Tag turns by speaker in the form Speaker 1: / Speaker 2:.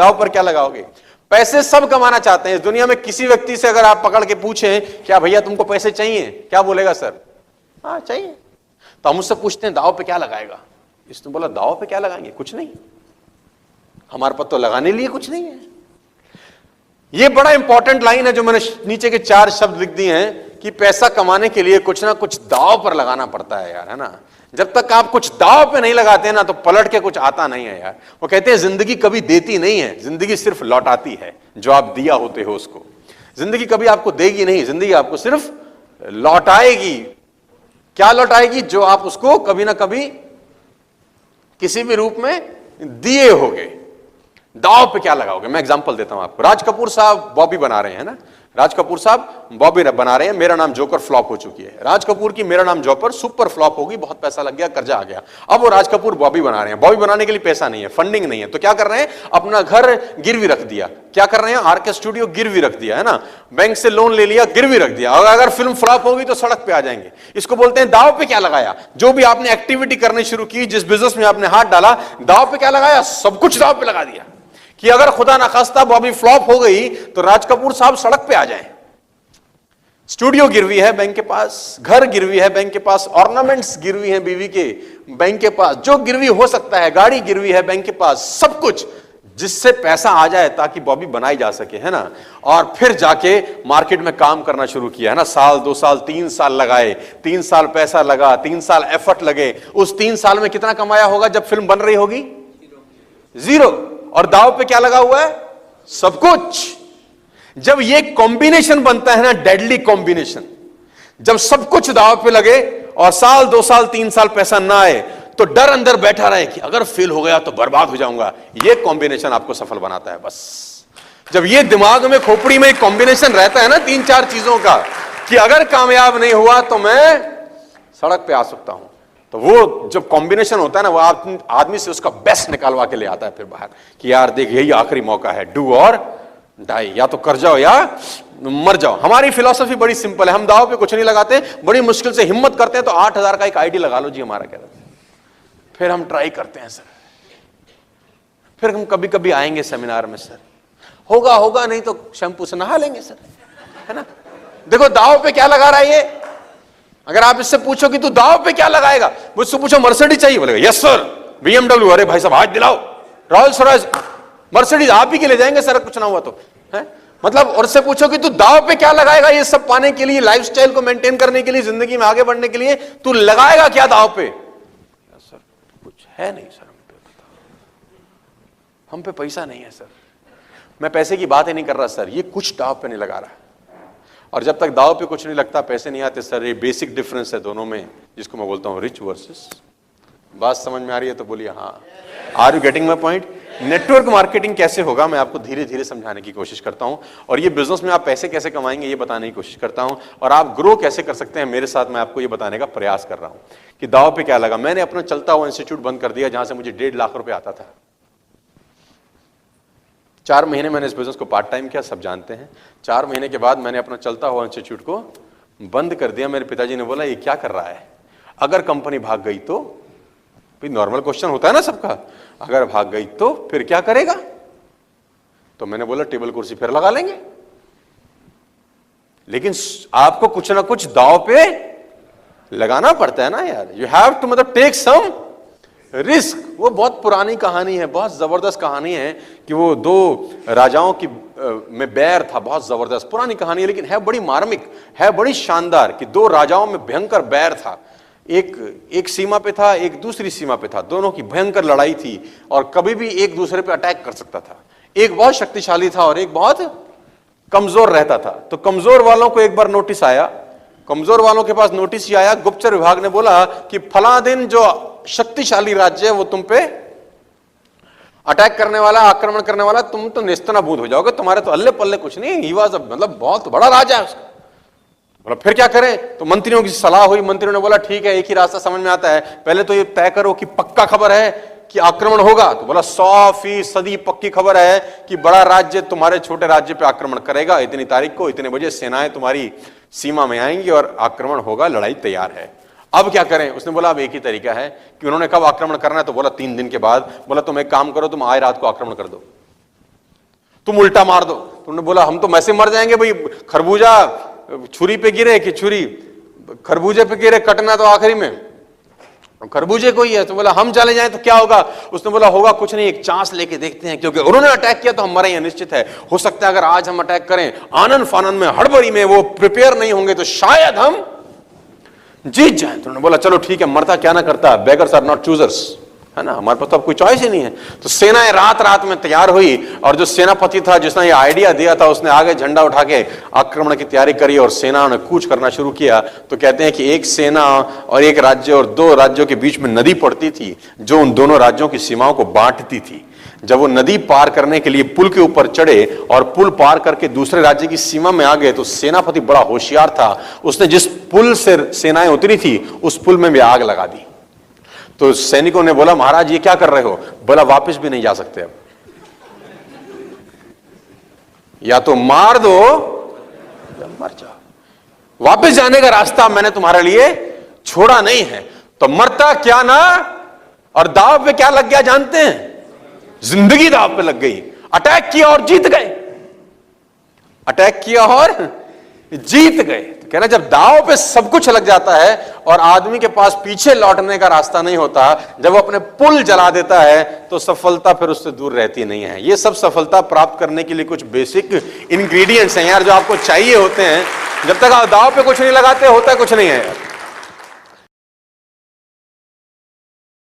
Speaker 1: दांव पर क्या लगाओगे? पैसे सब कमाना चाहते हैं इस दुनिया में। किसी व्यक्ति से अगर आप पकड़ के पूछें क्या भैया तुमको पैसे चाहिए, क्या बोलेगा? सर हाँ चाहिए। तो हम उससे पूछते हैं दांव पे क्या लगाएगा? इसने बोला दांव पे क्या लगाएंगे? कुछ नहीं, हमारे पास तो लगाने लिए कुछ नहीं है। ये बड़ा इंपॉर्टेंट लाइन है जो मैंने नीचे के 4 शब्द लिख दिए हैं कि पैसा कमाने के लिए कुछ ना कुछ दांव पर लगाना पड़ता है यार, है ना। जब तक आप कुछ दांव पे नहीं लगाते ना तो पलट के कुछ आता नहीं है यार। वो कहते हैं जिंदगी कभी देती नहीं है, जिंदगी सिर्फ लौटाती है जो आप दिया होते हो उसको। जिंदगी कभी आपको देगी नहीं, जिंदगी आपको सिर्फ लौटाएगी। क्या लौटाएगी? जो आप उसको कभी ना कभी किसी भी रूप में दिए होगे। दांव पे क्या लगाओगे? मैं एग्जांपल देता हूं आपको। राज कपूर साहब बॉबी बना रहे हैं ना, राज कपूर साहब बॉबी बना रहे हैं। मेरा नाम जोकर फ्लॉप हो चुकी है। राज कपूर की मेरा नाम जोकर सुपर फ्लॉप होगी, बहुत पैसा लग गया, कर्जा आ गया। अब वो राज कपूर बॉबी बना रहे हैं। बॉबी बनाने के लिए पैसा नहीं है, फंडिंग नहीं है, तो क्या कर रहे हैं? अपना घर गिरवी रख दिया। क्या कर रहे हैं? आरके स्टूडियो गिरवी रख दिया, है ना, बैंक से लोन ले लिया, गिरवी रख दिया। और अगर फिल्म फ्लॉप होगी तो सड़क पे आ जाएंगे। इसको बोलते हैं दांव पे क्या लगाया। जो भी आपने एक्टिविटी करनी शुरू की, जिस बिजनेस में आपने हाथ डाला, दांव पे क्या लगाया? सब कुछ दांव पे लगा दिया कि अगर खुदा ना खास्ता बॉबी फ्लॉप हो गई तो राज कपूर साहब सड़क पे आ जाएं। स्टूडियो गिरवी है बैंक के पास, घर गिरवी है बैंक के पास, ऑर्नामेंट्स गिरवी हैं बीवी के बैंक के पास, जो गिरवी हो सकता है, गाड़ी गिरवी है बैंक के पास, सब कुछ जिससे पैसा आ जाए ताकि बॉबी बनाई जा सके, है ना। और फिर जाके मार्केट में काम करना शुरू किया, है ना। साल 2 साल 3 साल लगाए, 3 साल पैसा लगा, 3 साल एफर्ट लगे। उस 3 साल में कितना कमाया होगा जब फिल्म बन रही होगी? 0। और दांव पे क्या लगा हुआ है? सब कुछ। जब ये कॉम्बिनेशन बनता है ना, डेडली कॉम्बिनेशन, जब सब कुछ दांव पे लगे और साल 2 साल 3 साल पैसा ना आए तो डर अंदर बैठा रहे कि अगर फेल हो गया तो बर्बाद हो जाऊंगा, ये कॉम्बिनेशन आपको सफल बनाता है। बस जब ये दिमाग में, खोपड़ी में कॉम्बिनेशन रहता है ना 3-4 चीजों का कि अगर कामयाब नहीं हुआ तो मैं सड़क पे आ सकता हूं, तो वो जब कॉम्बिनेशन होता है ना, वो आदमी से उसका बेस्ट निकालवा के ले आता है फिर बाहर कि यार देख यही आखिरी मौका है, डू और डाई, या तो कर जाओ या मर जाओ। हमारी फिलॉसफी बड़ी सिंपल है, हम दांव पे कुछ नहीं लगाते, बड़ी मुश्किल से हिम्मत करते हैं तो 8,000 का एक आईडी लगा लो जी, हमारा कहता है। फिर हम ट्राई करते हैं सर, फिर हम कभी कभी आएंगे सेमिनार में, सर होगा होगा नहीं तो शैम्पू से नहा लेंगे सर, है ना। देखो दांव पे क्या लगा रहा है ये। अगर आप इससे पूछो कि तू दांव पे क्या लगाएगा, मुझसे पूछो मर्सिडीज चाहिए, बोलेगा यस सर। BMW, अरे भाई साहब आज दिलाओ। रॉयल्स रॉयल्स, मर्सिडीज आप ही के ले जाएंगे सर, कुछ ना हुआ तो, है मतलब। और से पूछो कि तू दांव पे क्या लगाएगा ये सब पाने के लिए, लाइफस्टाइल को मेंटेन करने के लिए, जिंदगी में आगे बढ़ने के लिए, तू लगाएगा क्या दांव पे? सर कुछ है नहीं सर, हम पे पैसा नहीं है सर। मैं पैसे की बात ही नहीं कर रहा सर, ये कुछ दांव पे नहीं लगा रहा। और जब तक दांव पे कुछ नहीं लगता, पैसे नहीं आते सर। ये बेसिक डिफरेंस है दोनों में, जिसको मैं बोलता हूं रिच वर्सेस। बात समझ में आ रही है तो बोलिए हाँ। Are you getting my point? Network marketing कैसे होगा मैं आपको धीरे धीरे समझाने की कोशिश करता हूं, और ये बिजनेस में आप पैसे कैसे कमाएंगे ये बताने की कोशिश करता हूं, और आप ग्रो कैसे कर सकते हैं मेरे साथ, मैं आपको ये बताने का प्रयास कर रहा हूं कि दांव पे क्या लगा। मैंने अपना चलता हुआ इंस्टीट्यूट बंद कर दिया जहां से मुझे 1.5 लाख रुपए आता था। 4 महीने मैंने इस बिजनेस को पार्ट टाइम किया, सब जानते हैं। 4 महीने के बाद मैंने अपना चलता हुआ इंस्टीट्यूट को बंद कर दिया। मेरे पिताजी ने बोला ये क्या कर रहा है, अगर कंपनी भाग गई तो? नॉर्मल क्वेश्चन होता है ना सबका, अगर भाग गई तो फिर क्या करेगा? तो मैंने बोला टेबल कुर्सी फिर लगा लेंगे, लेकिन आपको कुछ ना कुछ दांव पे लगाना पड़ता है ना यार। यू हैव टू मतलब टेक सम रिस्क। वो बहुत पुरानी कहानी है, बहुत जबरदस्त कहानी है कि वो 2 राजाओं की में बैर था, बहुत जबरदस्त पुरानी कहानी है, लेकिन है बड़ी मार्मिक, है बड़ी शानदार कि 2 राजाओं में भयंकर बैर था। एक सीमा पे था, एक दूसरी सीमा पे था, दोनों की भयंकर लड़ाई थी और कभी भी एक दूसरे पे अटैक कर सकता था। एक बहुत शक्तिशाली था और एक बहुत कमजोर रहता था। तो कमजोर वालों को एक बार नोटिस आया, कमजोर वालों के पास नोटिस ही आया, गुप्तचर विभाग ने बोला कि फला दिन जो शक्तिशाली राज्य है वो तुम पे अटैक करने वाला, आक्रमण करने वाला, तुम तो नेस्तनाबूद हो जाओगे, तुम्हारे तो अल्ले पल्ले कुछ नहीं। ही वाज मतलब बहुत बड़ा राजा है उसका। बोला फिर क्या करें? तो मंत्रियों की सलाह हुई, मंत्रियों ने बोला ठीक है एक ही रास्ता समझ में आता है, पहले तो ये तय करो कि पक्का खबर है कि आक्रमण होगा। तो बोला 100% पक्की खबर है कि बड़ा राज्य तुम्हारे छोटे राज्य पे आक्रमण करेगा, इतनी तारीख को इतने बजे सेनाएं तुम्हारी सीमा में आएंगी और आक्रमण होगा, लड़ाई तैयार है। अब क्या करें? उसने बोला अब एक ही तरीका है कि उन्होंने कब आक्रमण करना है, तो बोला 3 दिन के बाद। बोला तुम एक काम करो, तुम आए रात को आक्रमण कर दो। तुम उल्टा मार दो। तुमने बोला हम तो वैसे मर जाएंगे भाई, खरबूजा छुरी पे गिरे कि छुरी खरबूजे पे गिरे, कटना तो आखिरी में खरबूजे को ही है। तो बोला हम चले जाएं तो क्या होगा? उसने बोला होगा कुछ नहीं, एक चांस लेके देखते हैं, क्योंकि उन्होंने अटैक किया तो हम मरे हैं निश्चित है। हो सकता है अगर आज हम अटैक करें आनंद फानंद में, हड़बड़ी में, वो प्रिपेयर नहीं होंगे तो शायद हम जीत जाएं। तो उन्होंने बोला चलो ठीक है, मरता क्या ना करता, बेगर्स आर नॉट चूजर्स, है ना, हमारे पास तो अब कोई चॉइस ही नहीं है। तो सेनाएं रात रात में तैयार हुई और जो सेनापति था जिसने ये आइडिया दिया था उसने आगे झंडा उठा के आक्रमण की तैयारी करी और सेना ने कूच करना शुरू किया। तो कहते हैं कि एक सेना और एक राज्य और दो राज्यों के बीच में नदी पड़ती थी जो उन दोनों राज्यों की सीमाओं को बांटती थी। जब वो नदी पार करने के लिए पुल के ऊपर चढ़े और पुल पार करके दूसरे राज्य की सीमा में आ गए तो सेनापति बड़ा होशियार था, उसने जिस पुल से सेनाएं उतरी थी उस पुल में भी आग लगा दी। तो सैनिकों ने बोला महाराज ये क्या कर रहे हो? बोला वापस भी नहीं जा सकते, अब या तो मार दो या मर जाओ, वापस जाने का रास्ता मैंने तुम्हारे लिए छोड़ा नहीं है। तो मरता क्या ना, और दाव पे क्या लग गया जानते हैं? जिंदगी दाव पे लग गई। अटैक किया और जीत गए, अटैक किया और जीत गए। तो कहना जब दाव पे सब कुछ लग जाता है और आदमी के पास पीछे लौटने का रास्ता नहीं होता, जब वो अपने पुल जला देता है तो सफलता फिर उससे दूर रहती नहीं है। ये सब सफलता प्राप्त करने के लिए कुछ बेसिक इंग्रेडिएंट्स हैं यार, जो आपको चाहिए होते हैं। जब तक आप दाव पे कुछ नहीं लगाते होता कुछ नहीं है।